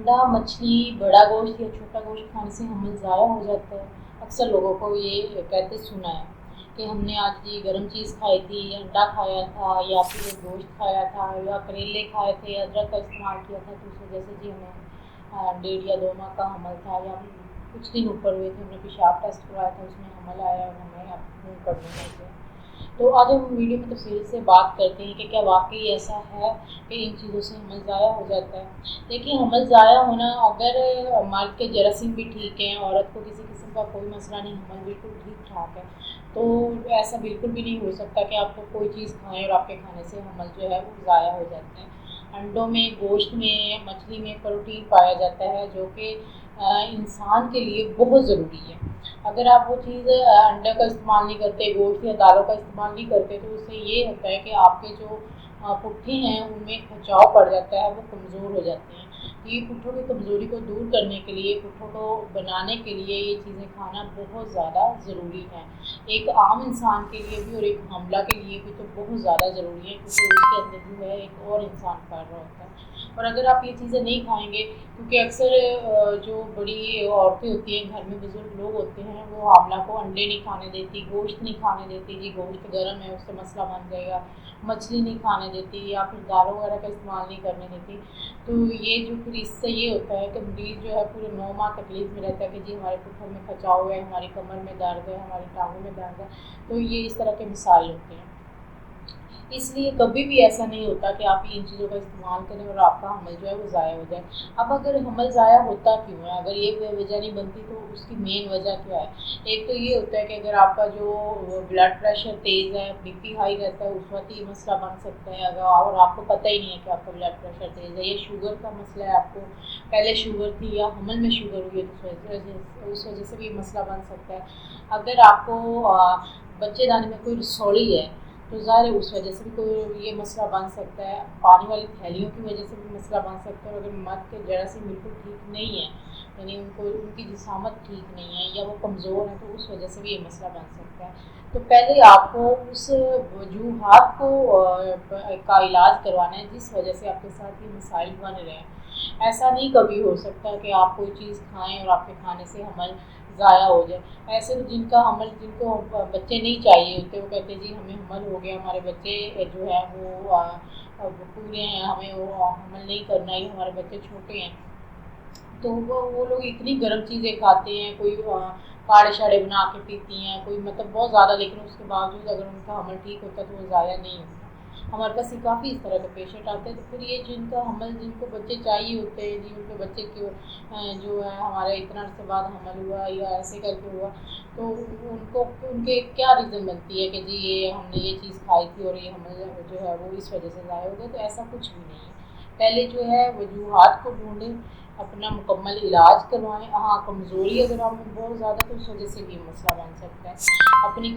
अंडा, मछली, बड़ा गोश्त या छोटा गोश्त खाने से हमल ज़ाया हो जाता है। अक्सर लोगों को ये कहते सुना है कि हमने आज ये गर्म चीज़ खाई थी, अंडा खाया था या फिर गोश्त खाया था या करेले खाए थे, अदरक का इस्तेमाल किया था, तो उस वजह से जी हमें 1.5 या 2 माह का हमल था या कुछ दिन ऊपर हुए थे, हमने पेशाब टेस्ट करवाया था, उसमें हमल आया और हमें अब खून कटने लग गया। तो आज हम वीडियो में तफसील से बात करते हैं कि क्या वाकई ऐसा है कि इन चीज़ों से हमल ज़ाया हो जाता है। देखिए, हमल ज़ाया होना, अगर मर्द के जरासीम भी ठीक हैं, औरत को किसी किस्म का कोई मसला नहीं, हमल बिल्कुल ठीक ठाक है, तो ऐसा बिल्कुल भी नहीं हो सकता कि आपको कोई चीज़ खाएं और आपके खाने से हमल जो है वो ज़ाया हो जाते हैं। अंडों में, गोश्त में, मछली में प्रोटीन पाया जाता है जो कि इंसान के लिए बहुत ज़रूरी है। अगर आप वो चीज़ अंडे का इस्तेमाल नहीं करते, गोश्त या दालों का इस्तेमाल नहीं करते, तो उससे ये होता है कि आपके जो पुट्ठे हैं उनमें खिंचाव पड़ जाता है, वो कमज़ोर हो जाते हैं। तो ये पुट्ठों की कमज़ोरी को दूर करने के लिए, पुट्ठों को बनाने के लिए ये चीज़ें खाना बहुत ज़्यादा ज़रूरी है। एक आम इंसान के लिए भी और एक हमला के लिए भी तो बहुत ज़्यादा ज़रूरी है, क्योंकि उसके अंदर जो है एक और इंसान कर रहा होता है। और अगर आप ये चीज़ें नहीं खाएंगे, क्योंकि अक्सर जो बड़ी औरतें होती हैं, घर में बुज़ुर्ग लोग होते हैं, वो हामला को अंडे नहीं खाने देती, गोश्त नहीं खाने देती, जी गोश्त गर्म है उससे मसला बन जाएगा, मछली नहीं खाने देती या फिर दालों वगैरह का इस्तेमाल नहीं करने देती। तो ये जो फिर इससे ये होता है कि मरीज़ जो है पूरे 9 माह तकलीफ़ में रहता है कि जी हमारे पुट्ठों में खिंचाव है, हमारी कमर में दर्द है, हमारी टांगों में दर्द है। तो ये इस तरह के मिसाल होते हैं। इसलिए कभी भी ऐसा नहीं होता कि आप इन चीज़ों का इस्तेमाल करें और आपका हमल जो है वो ज़ाया हो जाए। अब अगर हमल ज़ाया होता क्यों है, अगर ये वजह नहीं बनती, तो उसकी मेन वजह क्या है? एक तो ये होता है कि अगर आपका जो ब्लड प्रेशर तेज़ है, बीपी हाई रहता है, उस वक्त ये मसला बन सकता है। अगर और आपको पता ही नहीं है कि आपका ब्लड प्रेशर तेज़ है, ये शुगर का मसला है, आपको पहले शुगर थी या हमल में शुगर हुई है, तो उस वजह से भी ये मसला बन सकता है। अगर आपको बच्चेदानी में कोई रसौली है, तो ज़ाहिर है उस वजह से भी कोई ये मसला बन सकता है। पानी वाली थैलियों की वजह से भी मसला बन सकता है। और अगर मर्द के जरासीम बिल्कुल ठीक नहीं है, यानी उनको उनकी जिसामत ठीक नहीं है या वो कमज़ोर है, तो उस वजह से भी ये मसला बन सकता है। तो पहले आपको उस वजूहात को का इलाज करवाना है जिस वजह से आपके साथ ये मसाइल बन रहे हैं। ऐसा नहीं कभी हो सकता कि आप कोई चीज़ खाएं और आपके खाने से हमल ज़ाया हो जाए। ऐसे तो जिनको बच्चे नहीं चाहिए होते, वो कहते हैं जी हमें हमल हो गया, हमारे बच्चे जो है वो पूरे हैं, हमें वो हमल नहीं करना, ही हमारे बच्चे छोटे हैं। तो वो लोग इतनी गर्म चीज़ें खाते हैं, कोई काढ़े शाढ़े बना के पीती हैं, कोई मतलब बहुत ज़्यादा, लेकिन उसके बावजूद अगर उनका हमल ठीक होता है तो वो ज़ाया नहीं होता। हमारे पास ही काफ़ी इस तरह के पेशेंट आते हैं। तो फिर ये जिनका हमल, जिनको बच्चे चाहिए होते हैं जी, उनके बच्चे के जो है हमारे इतना अरसे बाद हमल हुआ या ऐसे करके हुआ, तो उनको उनके क्या रीज़न बनती है कि जी ये हमने ये चीज़ खाई थी और ये हमल जो है वो इस वजह से ज़ाया हो गया। तो ऐसा कुछ भी नहीं है। पहले जो है वजूहात को ढूंढें, अपना मुकम्मल इलाज करवाएं। हाँ, कमज़ोरी अगर आप में बहुत ज़्यादा, तो उस वजह से भी मसला बन सकता है। अपनी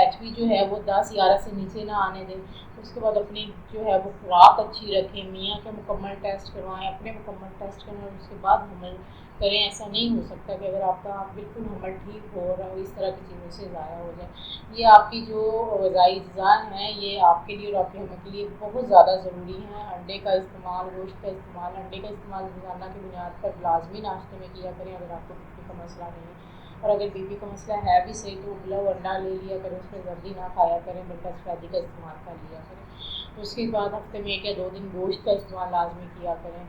HP जो है वो 10-11 से नीचे ना आने दें। उसके बाद अपनी जो है वो खुराक अच्छी रखें, मियाँ के मुकम्मल टेस्ट करवाएं, अपने मुकम्मल टेस्ट करवाएं, उसके बाद हमल करें। ऐसा नहीं हो सकता कि अगर आपका बिल्कुल हमल ठीक हो और इस तरह की चीज़ों से ज़ाया हो जाए। ये आपकी जो ग़िज़ाई अज़्ज़ा हैं, ये आपके लिए और आपके हमल के लिए बहुत ज़्यादा ज़रूरी हैं। अंडे का इस्तेमाल, गोश्त का इस्तेमाल, अंडे का इस्तेमाल रोज़ाना की बुनियाद पर लाजमी नाश्ते में किया करें अगर आपको बीपी का मसला नहीं है। और अगर बीपी का मसला है भी सही, तो उबला हुआ अंडा ले लिया करें, उसमें जल्दी ना खाया करें, बल्कि सफ़ेदी का इस्तेमाल कर लिया करें। उसके बाद हफ्ते में 1 या 2 दिन गोश्त का इस्तेमाल लाजमी किया करें।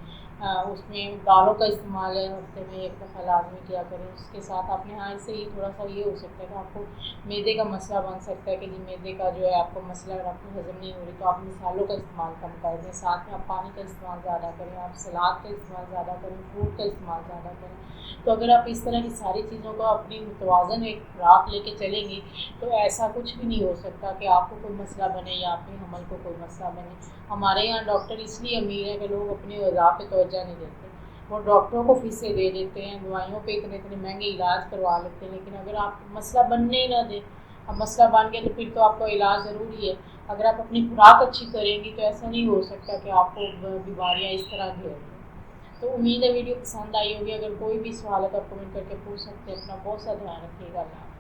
उसमें दालों का इस्तेमाल है, हफ्ते में 1 दफ़ा लाजमी किया करें। उसके साथ अपने यहाँ इससे ही थोड़ा सा ये हो सकता है कि आपको मैदे का मसला बन सकता है कि जी मैदे का जो है आपको मसला, अगर आपको हज़म नहीं हो रही, तो आप मसालों का इस्तेमाल कम कर दें। साथ में आप पानी का इस्तेमाल ज़्यादा करें, आप सलाद का इस्तेमाल ज़्यादा करें, फ्रूट का इस्तेमाल ज़्यादा करें। तो अगर आप इस तरह की सारी चीज़ों को अपनी मुतवाज़न एक खुराक लेके चलेंगी, तो ऐसा कुछ भी नहीं हो सकता कि आपको कोई मसला बने या आपके हमल को कोई मसला बने। हमारे यहाँ डॉक्टर इसलिए अमीर है कि लोग अपनी ग़िज़ा पे तवज्जो नहीं देते। वो डॉक्टरों को फ़ीसें दे देते हैं, दवाइयों पे इतने इतने महंगे इलाज करवा लेते हैं, लेकिन अगर आप मसला बनने ही ना दें, अब मसला बन गया तो फिर तो आपका इलाज ज़रूरी है। अगर आप अपनी खुराक अच्छी करेंगी, तो ऐसा नहीं हो सकता कि आपको बीमारियाँ इस तरह घेर लें। तो उम्मीद है वीडियो पसंद आई होगी। अगर कोई भी सवाल है तो आप कमेंट करके पूछ सकते हैं। अपना बहुत सा ध्यान रखिएगा। अल्लाह।